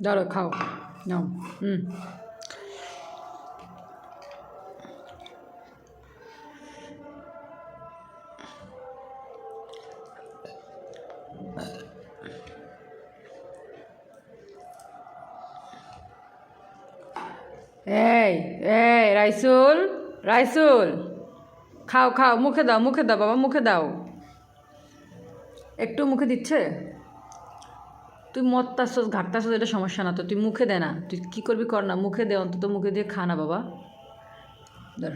ধরো খাও, নাও। এই এই রাইসুল, রাইসুল, খাও খাও, মুখে দাও, মুখে দাও বাবা, মুখে দাও। একটু মুখে দিচ্ছে? তুই মরতাছস, ঘাটতাছস, এটা সমস্যা না তো, তুই মুখে দে না। তুই কী করবি কর না, মুখে দে, অন্তত মুখে দিয়ে খা না বাবা। ধর।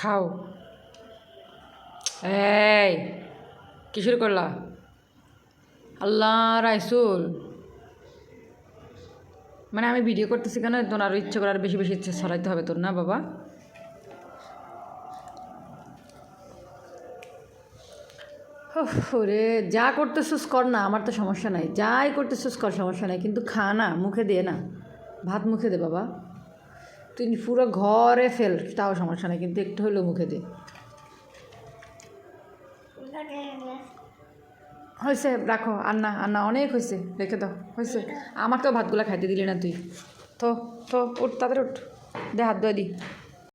খাও। এই কী শুরু করলা? আল্লাহ রাইসুল, মানে আমি ভিডিও করতেছি কেন, তোর আরও ইচ্ছে করে, আর বেশি বেশি ইচ্ছে ছড়াইতে হবে তোর, না বাবা? ওরে যা করতেছিস কর না, আমার তো সমস্যা নাই, যাই করতেছিস কর, সমস্যা নাই, কিন্তু খা না, মুখে দে না, ভাত মুখে দে বাবা। তুই পুরো ঘরে ফেল, তাও সমস্যা নাই, কিন্তু একটু হলেও মুখে দে। হয়েছে, রাখো, আন্না আন্না অনেক হয়েছে, রেখে দাও, হয়েছে। আমাকেও ভাতগুলো খাইতে দিলি না তুই। তো তো উঠ, তাদের উঠ, দে হাত ধোয়া দি।